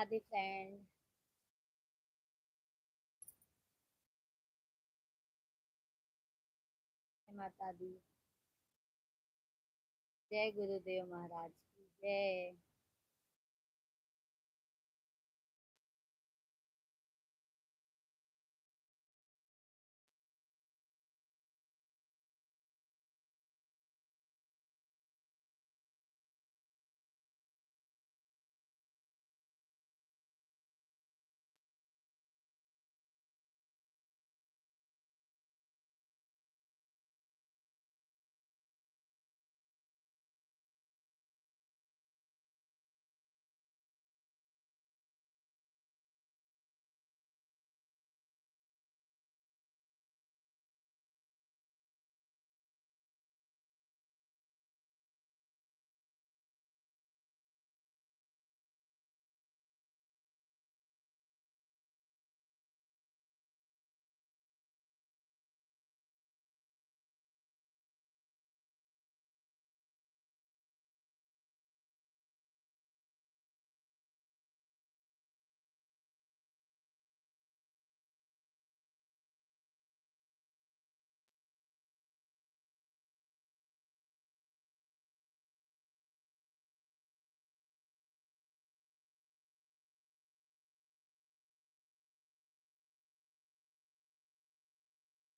Radhe friend. माता दी। जय गुरुदेव महाराज की जय।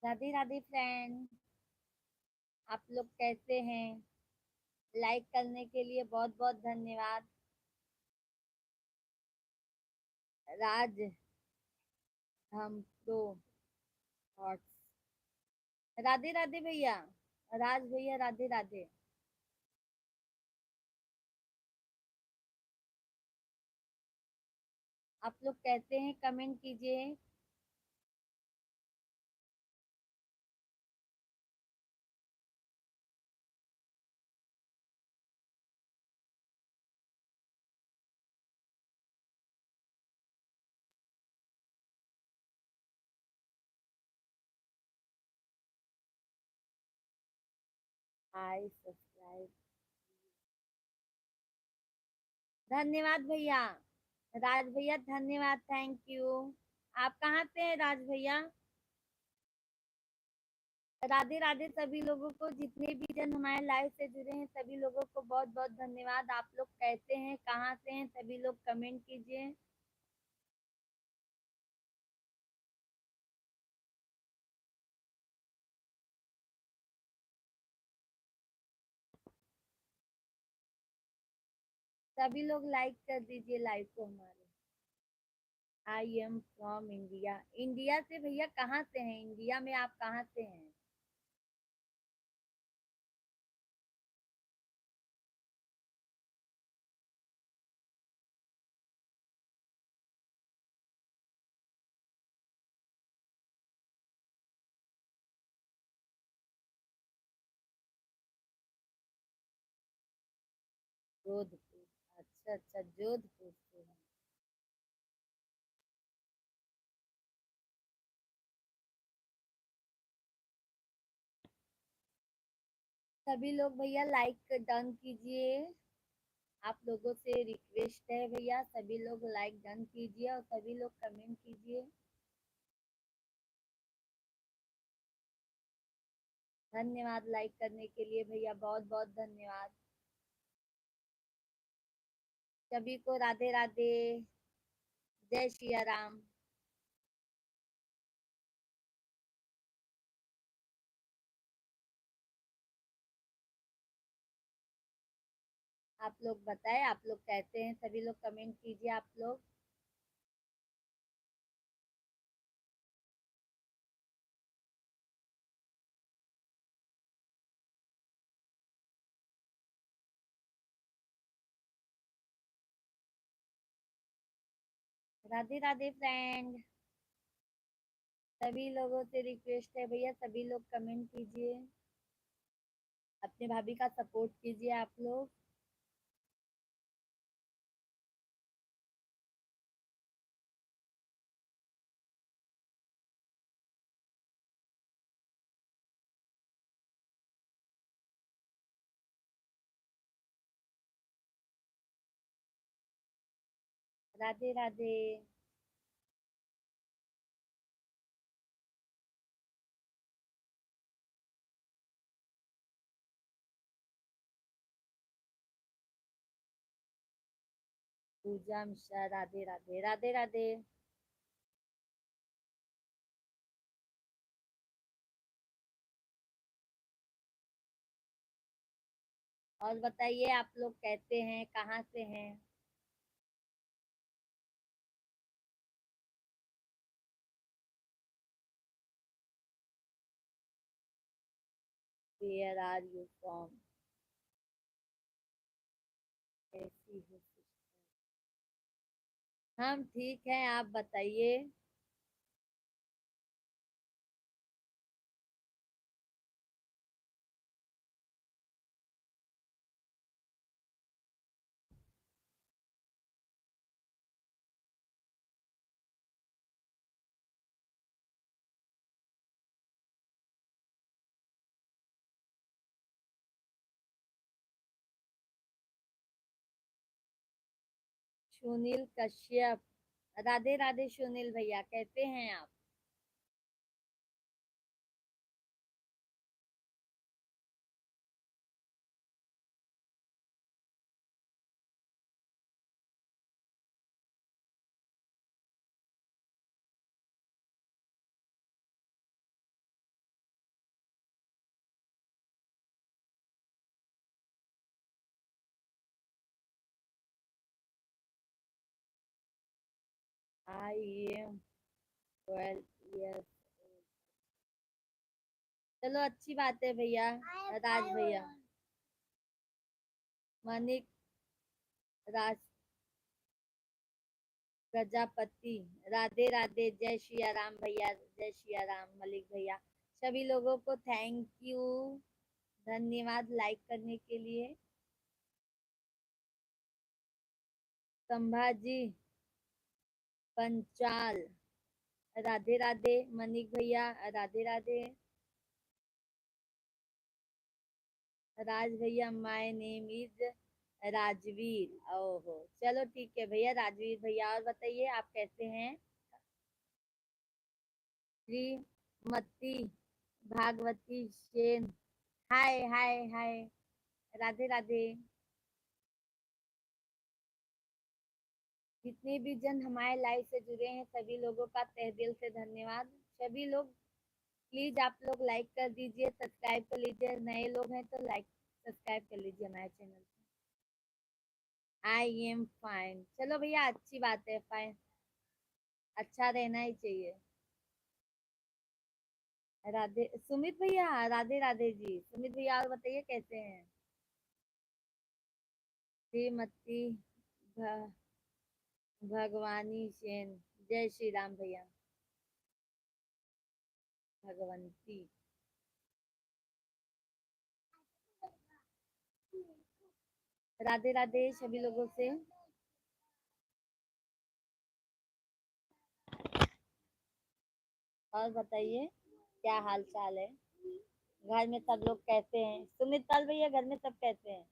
राधे राधे फ्रेंड। आप लोग कैसे हैं? लाइक करने के लिए बहुत बहुत धन्यवाद। राज हम तो थॉट्स। राधे राधे भैया। राज भैया राधे राधे। आप लोग कैसे हैं? कमेंट कीजिए। हाय सब्सक्राइब। धन्यवाद भैया। राज भैया धन्यवाद, थैंक यू। आप कहाँ से हैं राज भैया? राधे राधे सभी लोगों को, जितने भी जन हमारे लाइव से जुड़े हैं सभी लोगों को बहुत बहुत धन्यवाद। आप लोग कैसे हैं, कहाँ से हैं, सभी लोग कमेंट कीजिए। सभी लोग लाइक कर दीजिए लाइव को हमारे। I am from India. India से भैया कहाँ से हैं? इंडिया में आप कहाँ से हैं? जोधपुर। अच्छा अच्छा, जोधपुर से हैं। सभी लोग भैया लाइक डन कीजिए। आप लोगों से रिक्वेस्ट है भैया, सभी लोग लाइक डन कीजिए और सभी लोग कमेंट कीजिए। धन्यवाद लाइक करने के लिए भैया, बहुत बहुत धन्यवाद। सभी को राधे राधे। जय सिया राम। आप लोग बताएं, आप लोग कैसे हैं? सभी लोग कमेंट कीजिए आप लोग। राधे राधे फ्रेंड। सभी लोगों से रिक्वेस्ट है भैया, सभी लोग कमेंट कीजिए। अपने भाभी का सपोर्ट कीजिए आप लोग। राधे राधे। पूजा मिश्रा राधे राधे राधे राधे। और बताइए आप लोग कैसे हैं, कहाँ से हैं? Where are you from? कैसी हो? हम ठीक हैं, आप बताइए। सुनील कश्यप राधे राधे। सुनील भैया कैसे हैं आप? I M 12 years। चलो अच्छी बात है भैया। राज भैया। मनिक राज प्रजापति राधे राधे। जय श्री राम भैया, जय श्री राम। मलिक भैया, सभी लोगों को थैंक यू, धन्यवाद लाइक करने के लिए। संभाजी पंचाल राधे राधे। मनिक भैया राधे राधे। राज भैया माय नेम इज राजवीर। ओहो चलो ठीक है भैया, राजवीर भैया। और बताइए आप कैसे हैं? श्रीमती भागवती सेन, हाय हाय हाय। राधे राधे। जितने भी जन हमारे लाइव से जुड़े हैं सभी लोगों का तहे दिल से धन्यवाद। सभी लोग प्लीज आप लोग लाइक कर दीजिए, सब्सक्राइब कर लीजिए। नए लोग हैं तो लाइक सब्सक्राइब कर लीजिए हमारे चैनल। I am fine. चलो भैया अच्छी बात है, फाइन अच्छा रहना ही चाहिए। राधे सुमित भैया राधे राधे जी। सुमित भैया और बताइए कैसे हैं? श्रीमती भ- भगवानी सेन, जय श्री राम भैया। भगवंती राधे राधे सभी लोगों से। और बताइए क्या हाल चाल है? घर में सब लोग कैसे हैं? सुमित पाल भैया घर में सब कैसे हैं?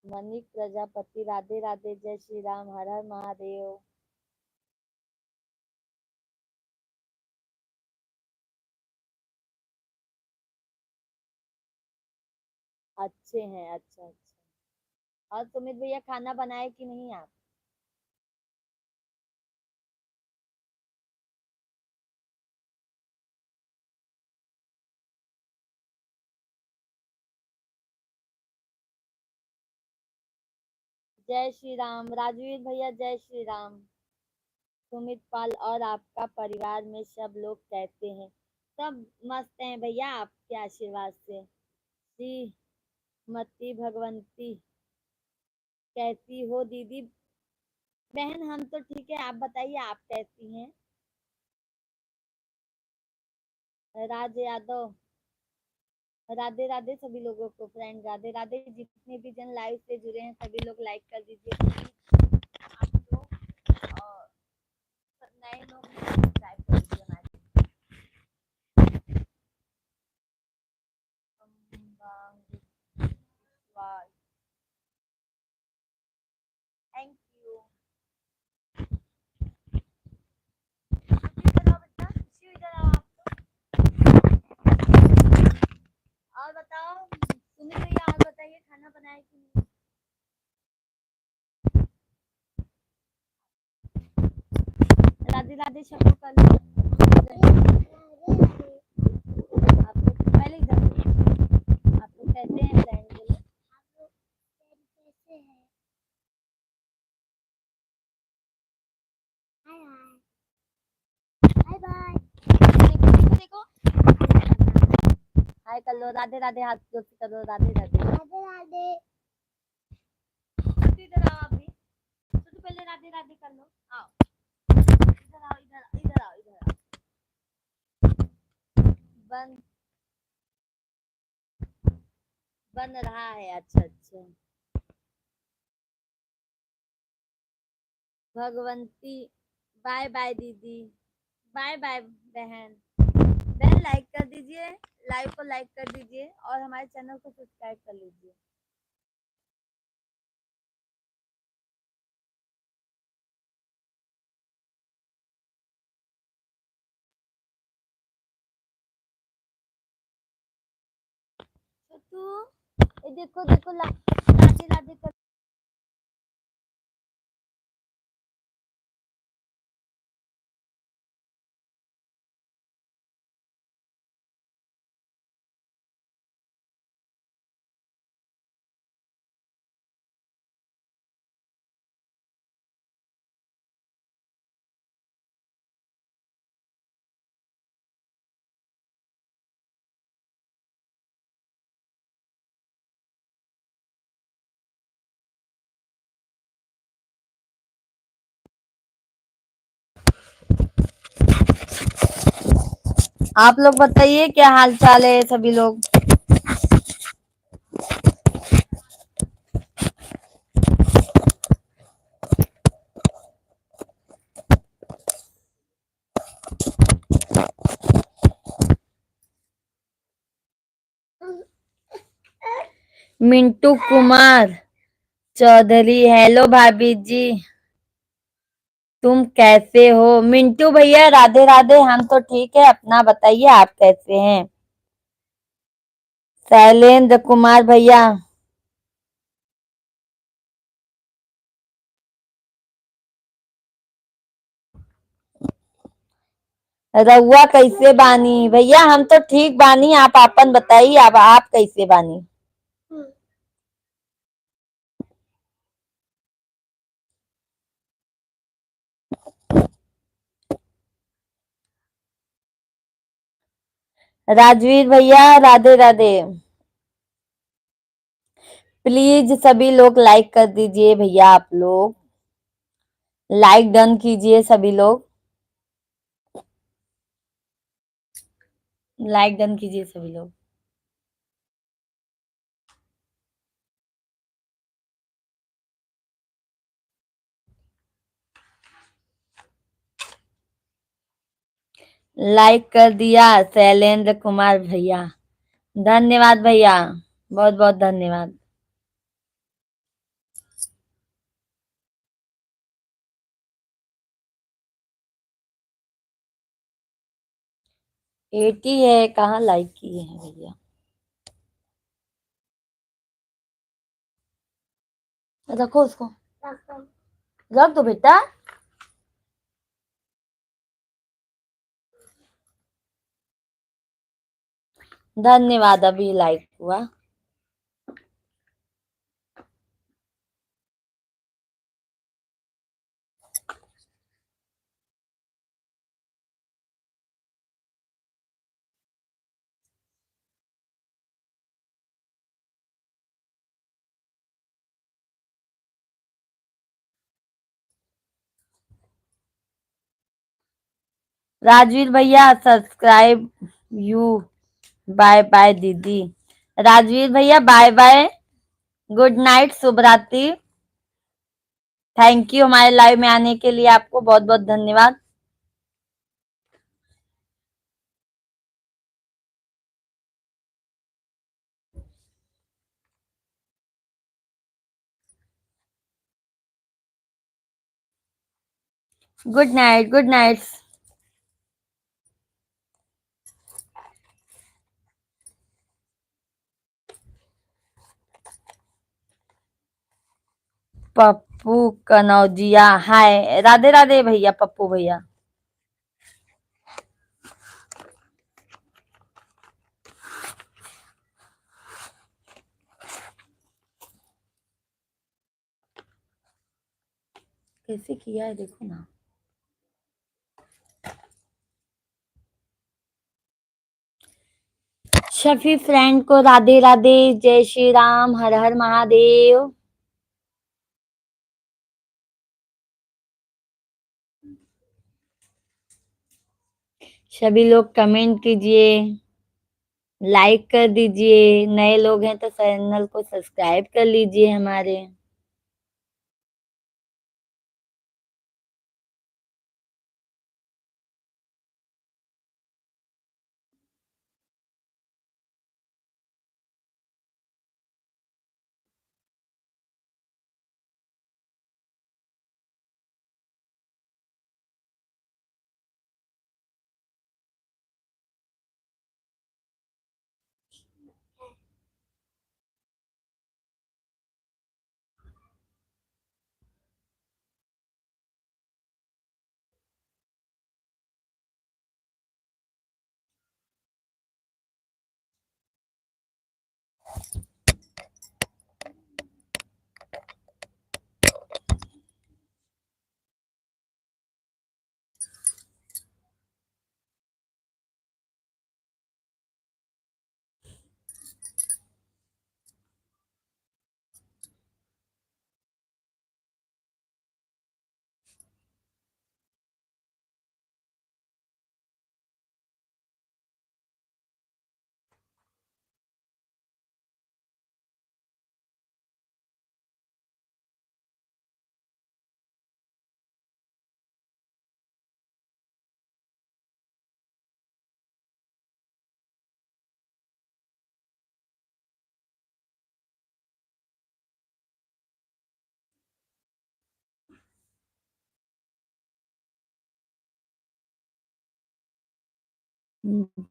मनिक प्रजापति राधे राधे। जय श्री राम, हर हर महादेव। अच्छे हैं, अच्छा अच्छा। और सुमित भैया खाना बनाए कि नहीं आप? जय श्री राम राजवीर भैया, जय श्री राम। सुमित पाल और आपका परिवार में सब लोग कैसे हैं? सब मस्त हैं भैया आपके आशीर्वाद से। श्रीमती भगवंती कैसी हो दीदी बहन? हम तो ठीक है, आप बताइए आप कैसी हैं? राज यादव राधे राधे सभी लोगों को। फ्रेंड राधे राधे। जितने भी जन लाइव से जुड़े हैं सभी लोग लाइक कर दीजिए। आप लोग नए लोग सब्सक्राइब कर लीजिए हमारे। Thank you. इधर आओ बेटा, इधर आओ आप। और बताओ सुनील भैया, और बताइए खाना बनाए कि नहीं? राधे राधे शब्द कर लो। आप लोग पहले इधर आप लोग कहते हैं फ्रेंड बोलो। Bye bye. देखो देखो देखो, हाय कर लो, राधे राधे हाथ जोड़ के करो, राधे राधे राधे राधे। इधर आओ अभी, तो पहले राधे राधे कर लो। आओ इधर आओ, इधर इधर आओ, इधर आओ। बन बन रहा है, अच्छा अच्छा। भगवंती, बाय बाय दीदी, बाय बाय बहन। बहन लाइक कर दीजिए, लाइव को लाइक कर दीजिए और हमारे चैनल को सब्सक्राइब कर लीजिए। छोटू, ये देखो देखो राधे राधे कर। आप लोग बताइए क्या हाल चाल है सभी लोग। मिंटू कुमार चौधरी, हेलो भाभी जी, तुम कैसे हो? मिंटू भैया राधे राधे, हम तो ठीक है, अपना बताइए आप कैसे हैं? शैलेंद्र कुमार भैया, रउआ कैसे बानी? भैया हम तो ठीक बानी, आप आपन बताइए, अब आप कैसे बानी? राजवीर भैया राधे राधे। प्लीज सभी लोग लाइक कर दीजिए भैया, आप लोग लाइक डन कीजिए सभी लोग, लाइक डन कीजिए सभी लोग। लाइक कर दिया शैलेंद्र कुमार भैया, धन्यवाद भैया, बहुत बहुत धन्यवाद। एटी है, कहाँ लाइक किए हैं भैया? रखो उसको, रख दो बेटा। धन्यवाद, अभी लाइक हुआ। राजवीर भैया सब्सक्राइब यू, बाय बाय दीदी। राजवीर भैया बाय बाय, गुड नाइट, शुभ रात्रि। थैंक यू हमारे लाइव में आने के लिए, आपको बहुत बहुत धन्यवाद। Good night, good night. Pappu Kanaujia, hi, Radhe Radhe भैया, पप्पू भैया। कैसे किया है देखो ना। शफी फ्रेंड को राधे राधे, जय श्री राम, हर हर महादेव। सभी लोग कमेंट कीजिए, लाइक कर दीजिए, नए लोग हैं तो चैनल को सब्सक्राइब कर लीजिए हमारे।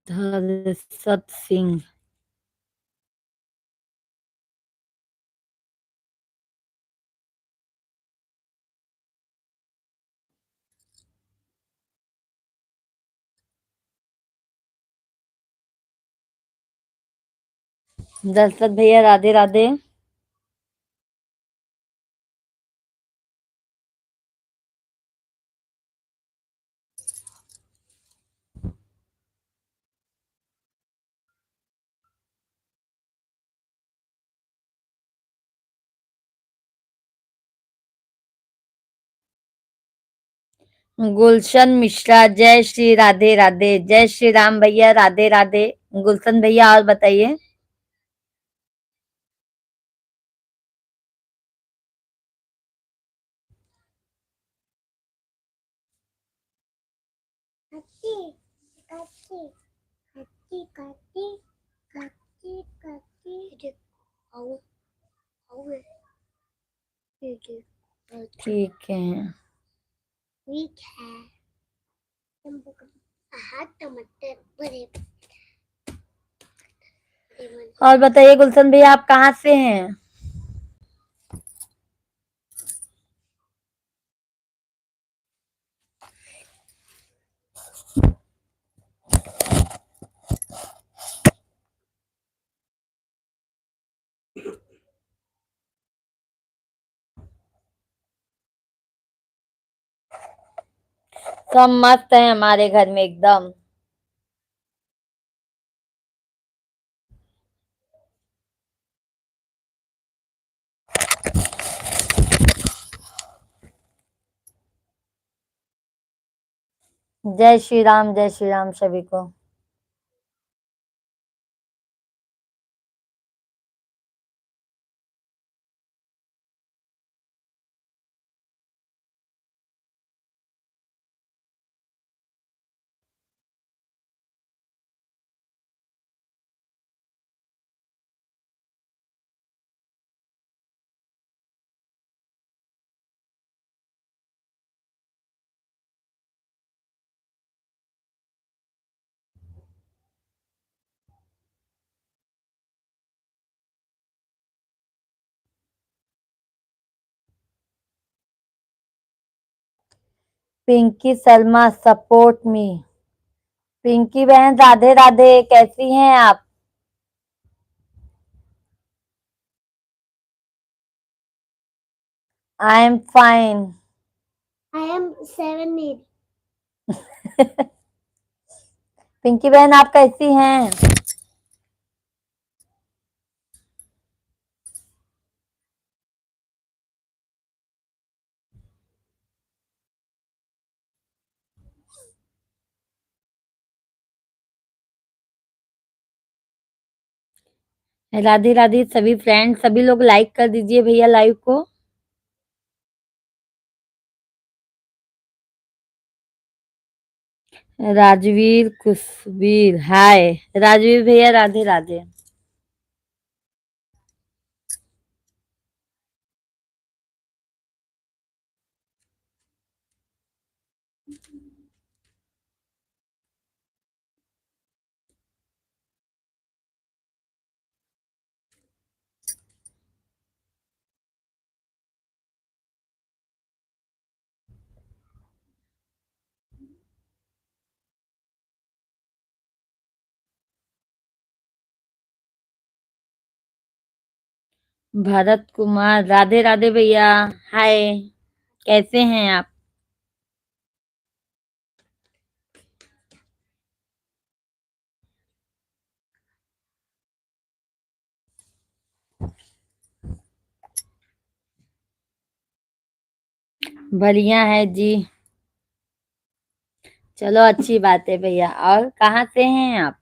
धरसत सिंह। दशरथ भैया राधे राधे। गुलशन मिश्रा, जय श्री राधे राधे, जय श्री राम भैया, राधे राधे। गुलशन भैया और बताइए। ठीक है। और बताइए गुलशन भैया, आप कहाँ से हैं? सब मस्त है हमारे घर में एकदम। जय श्री राम सभी को। Pinky Sharma support me. पिंकी बहन राधे राधे, कैसी हैं आप? I am fine. I am 7 8. Pinky बहन आप कैसी हैं? राधे राधे सभी फ्रेंड्स, सभी लोग लाइक कर दीजिए भैया लाइव को। राजवीर खुशवीर, हाय राजवीर भैया, राधे राधे। भरत कुमार, राधे राधे भैया, हाय कैसे हैं आप? बढ़िया है जी। चलो अच्छी बात है भैया। और कहाँ से हैं आप?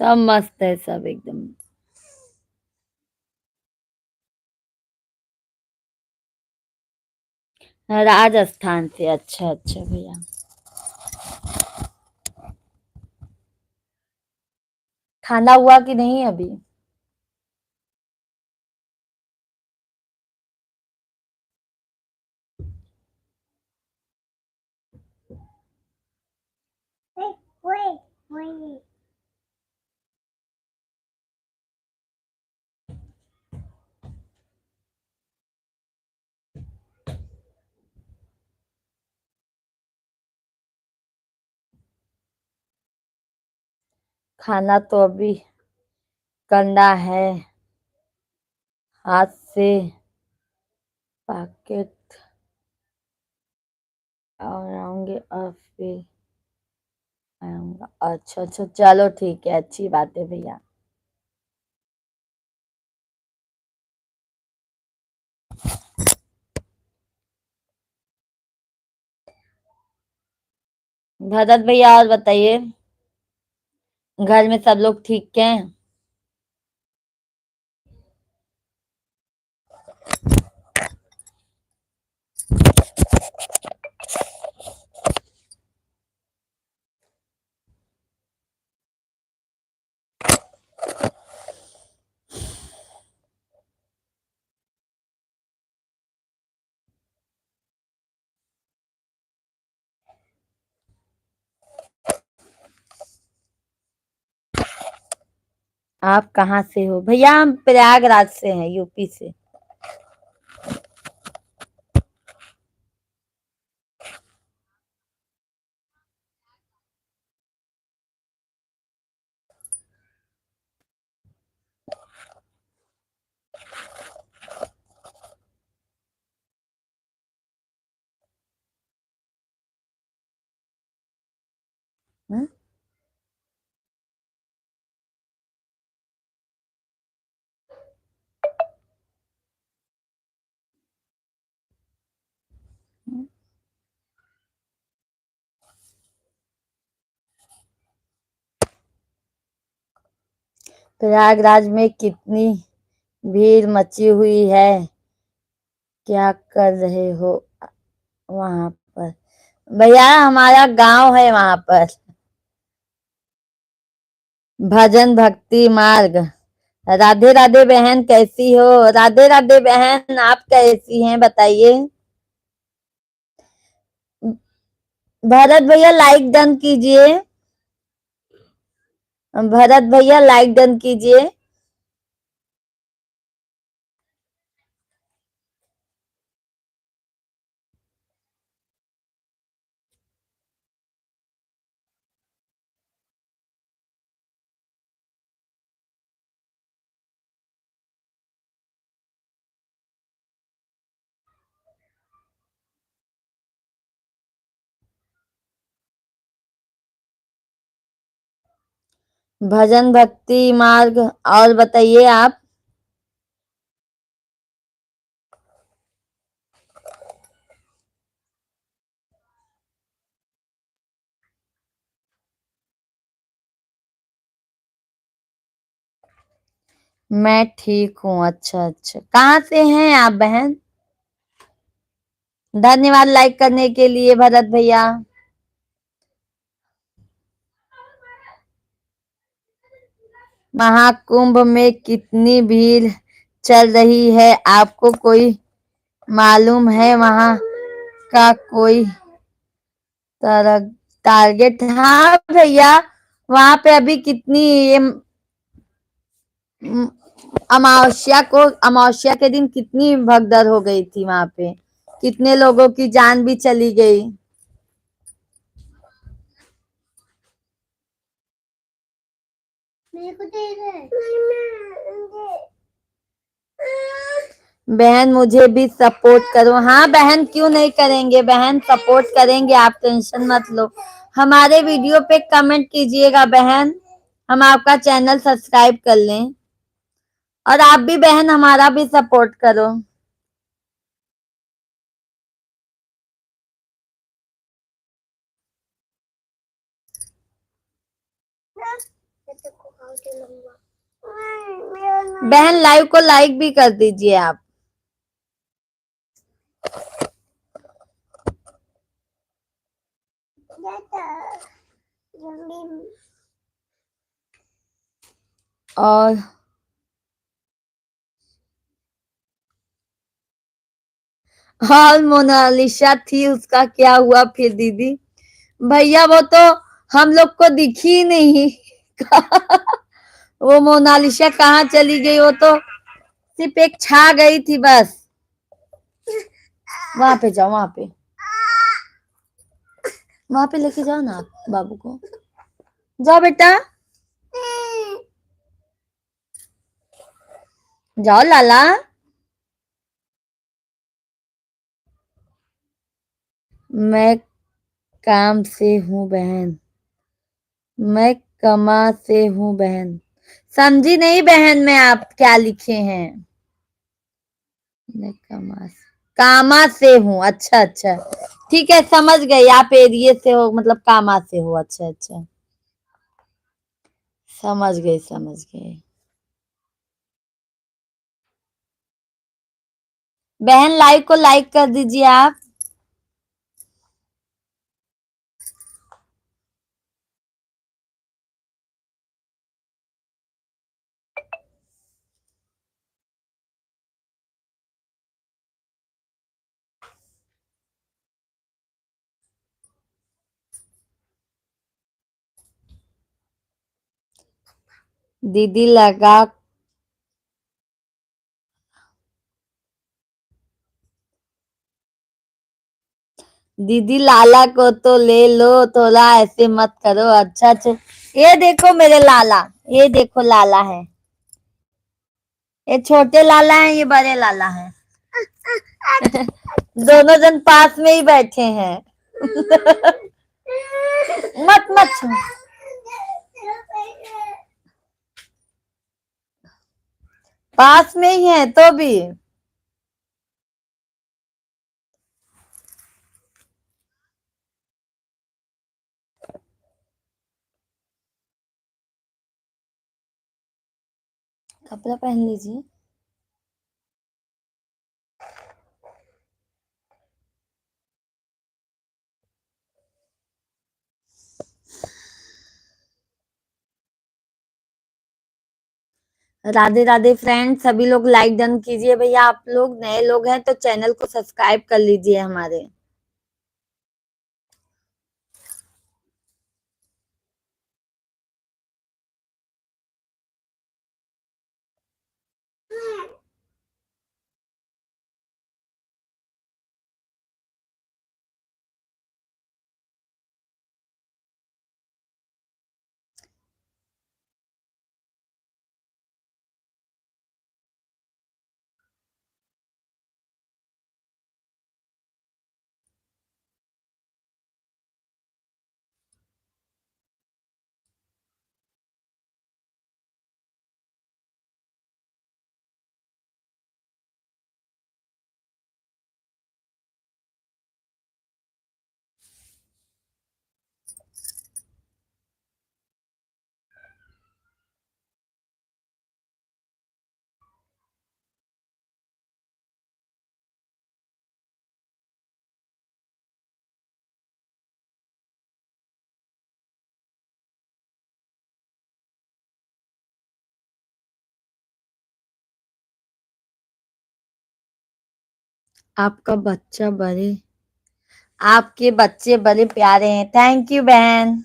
सब मस्त है, सब एकदम। राजस्थान से, अच्छा अच्छा भैया। खाना हुआ कि नहीं अभी? Wait. खाना तो अभी करना है, हाथ से पैकेट और आऊंगे और फिर आऊंगा। अच्छा अच्छा, चलो ठीक है, अच्छी बात है भैया। भरत भैया और बताइए, घर में सब लोग ठीक हैं? आप कहाँ से हो भैया? हम प्रयागराज से हैं, यूपी से। हम्म? प्रयागराज में कितनी भीड़ मची हुई है, क्या कर रहे हो वहां पर? भैया हमारा गांव है वहां पर, भजन भक्ति मार्ग। राधे राधे बहन, कैसी हो? राधे राधे बहन, आप कैसी हैं बताइए। भरत भैया लाइक डन कीजिए। भरत भैया लाइक डन कीजिए। भजन भक्ति मार्ग और बताइए आप। मैं ठीक हूँ। अच्छा अच्छा, कहाँ से हैं आप बहन? धन्यवाद लाइक करने के लिए भरत भैया। महाकुंभ में कितनी भीड़ चल रही है आपको कोई मालूम है? वहां का कोई टारगेट? हाँ भैया, वहां पे अभी कितनी ये अमावस्या के दिन कितनी भगदड़ हो गई थी वहां पे। कितने लोगों की जान भी चली गई। मेरे को दे दे। बहन मुझे भी सपोर्ट करो। हाँ बहन, क्यों नहीं करेंगे बहन, सपोर्ट करेंगे, आप टेंशन मत लो। हमारे वीडियो पे कमेंट कीजिएगा बहन, हम आपका चैनल सब्सक्राइब कर लें। और आप भी बहन हमारा भी सपोर्ट करो। बहन लाइव को लाइक भी कर दीजिए आप। और मोनालिसा थी, उसका क्या हुआ फिर दीदी? भैया वो तो हम लोग को दिखी ही नहीं। वो मोनालिसा कहाँ चली गई? वो तो सिर्फ एक छा गई थी बस। वहां पे जाओ, वहां पे लेके जाओ ना आप बाबू को। जाओ बेटा, जाओ लाला। मैं काम से हूँ बहन, मैं कमा से हूँ बहन। समझी नहीं बहन मैं आप क्या लिखे हैं। मैं कामा से हूँ। अच्छा अच्छा, ठीक है, समझ गई। आप एरिए से हो, मतलब कामा से हो। अच्छा अच्छा, समझ गई समझ गई। बहन लाइव को लाइक कर दीजिए आप। दीदी लगा दीदी लाला को तो ले लो, थोड़ा ऐसे मत करो। अच्छा अच्छा, ये देखो मेरे लाला, ये देखो लाला है। ये छोटे लाला हैं, ये बड़े लाला हैं। दोनों जन पास में ही बैठे हैं। मत मत छू। पास में ही है तो भी। कपड़ा पहन लीजिए। राधे राधे फ्रेंड, सभी लोग लाइक डन कीजिए भैया। आप लोग नए लोग हैं तो चैनल को सब्सक्राइब कर लीजिए हमारे। आपका बच्चा बड़े आपके बच्चे बड़े प्यारे हैं। थैंक यू बहन।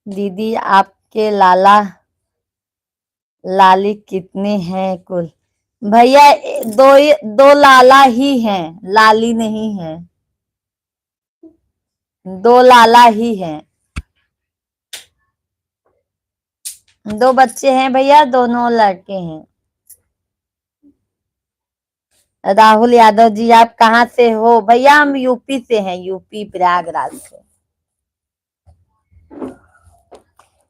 दीदी आपके लाला लाली कितने हैं कुल? भैया दो लाला ही हैं, लाली नहीं है। दो लाला ही हैं। दो बच्चे हैं भैया, दोनों लड़के हैं। राहुल यादव जी आप कहाँ से हो? भैया हम यूपी से हैं, यूपी प्रयागराज से।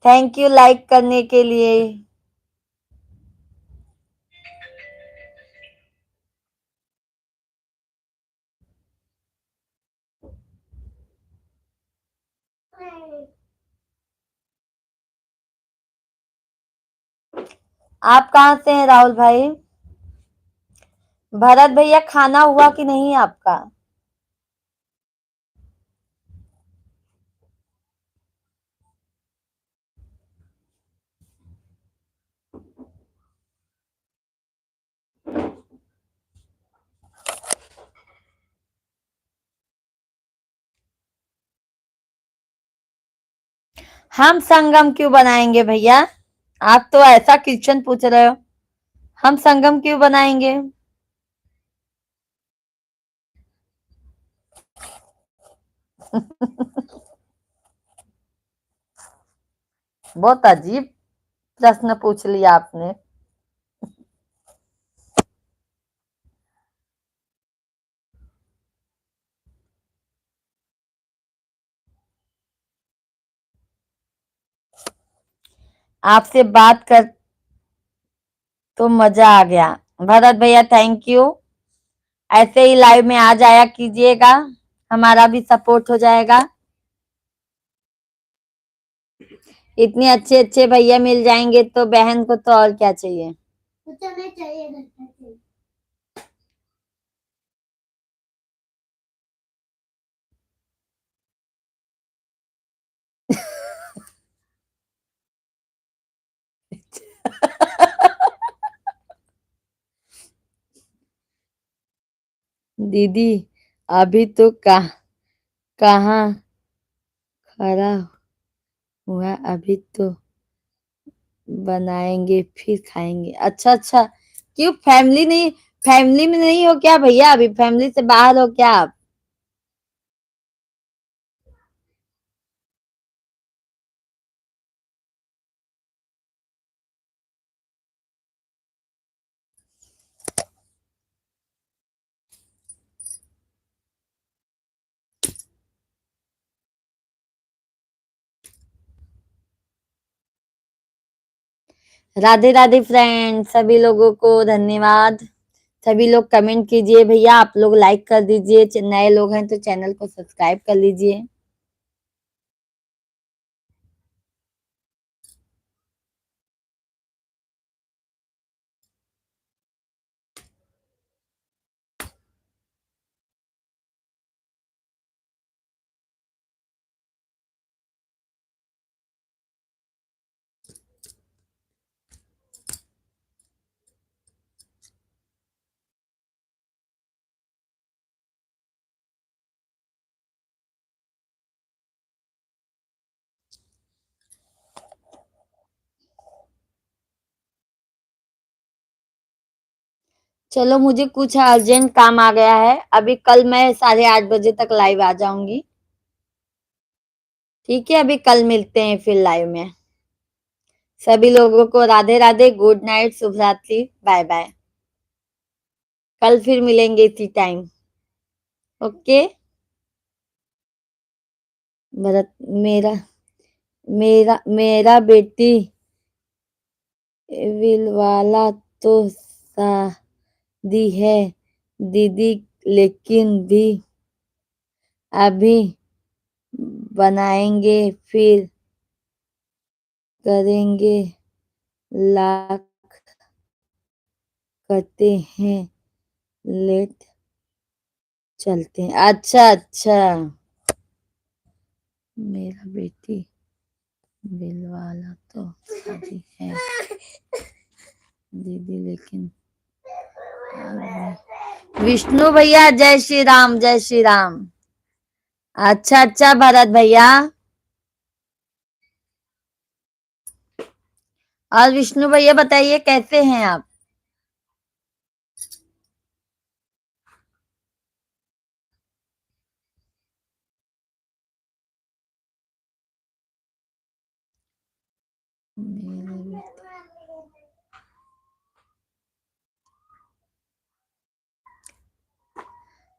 थैंक यू लाइक करने के लिए। आप कहाँ से हैं राहुल भाई? भरत भैया खाना हुआ कि नहीं आपका? हम संगम क्यों बनाएंगे भैया? आप तो ऐसा क्वेश्चन पूछ रहे हो। हम संगम क्यों बनाएंगे? बहुत अजीब प्रश्न पूछ लिया आपने। आपसे बात कर तो मजा आ गया। भरत भैया थैंक यू। ऐसे ही लाइव में आ जाया कीजिएगा, हमारा भी सपोर्ट हो जाएगा। इतने अच्छे अच्छे भैया मिल जाएंगे तो बहन को तो और क्या चाहिए। तो हमें चाहिए घर का चाहिए। दीदी अभी तो कहाँ खड़ा हुआ, अभी तो बनाएंगे फिर खाएंगे। अच्छा अच्छा, क्यों फैमिली नहीं, फैमिली में नहीं हो क्या भैया? अभी फैमिली से बाहर हो क्या आप? राधे राधे फ्रेंड, सभी लोगों को धन्यवाद। सभी लोग कमेंट कीजिए भैया, आप लोग लाइक कर दीजिए, नए लोग हैं तो चैनल को सब्सक्राइब कर लीजिए। चलो मुझे कुछ अर्जेंट काम आ गया है, अभी कल मैं 8:30 बजे तक लाइव आ जाऊंगी। ठीक है, अभी कल मिलते हैं फिर लाइव में। सभी लोगों को राधे राधे, गुड नाइट, शुभ रात्रि, बाय बाय। कल फिर मिलेंगे इसी टाइम। ओके। भरत, मेरा मेरा मेरा बेटी विलवाला तो शादी है दीदी, लेकिन भी अभी बनाएंगे फिर करेंगे, लाख करते हैं, लेट चलते हैं। अच्छा अच्छा, मेरा बेटी दिलवाला तो शादी है दीदी, लेकिन विष्णु भैया जय श्री राम, जय श्री राम। अच्छा अच्छा भरत भैया। और विष्णु भैया बताइए कैसे हैं आप?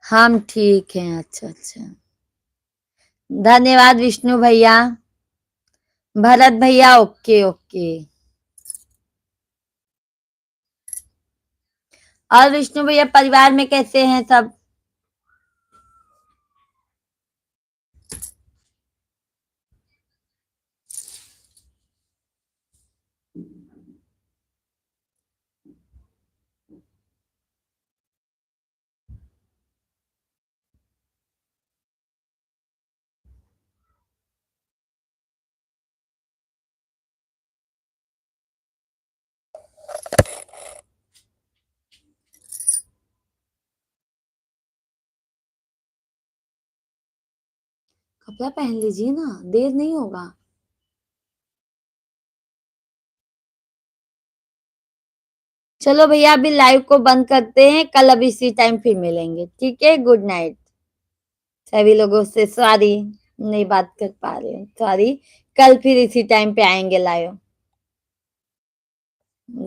हम ठीक हैं। अच्छा अच्छा, धन्यवाद विष्णु भैया। भरत भैया ओके ओके। और विष्णु भैया परिवार में कैसे हैं सब? कपड़ा पहन लीजिए ना, देर नहीं होगा। चलो भैया अभी लाइव को बंद करते हैं, कल अब इसी टाइम फिर मिलेंगे। ठीक है, गुड नाइट। सभी लोगों से सॉरी, नहीं बात कर पा रहे, सॉरी। कल फिर इसी टाइम पे आएंगे लाइव।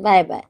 Bye bye.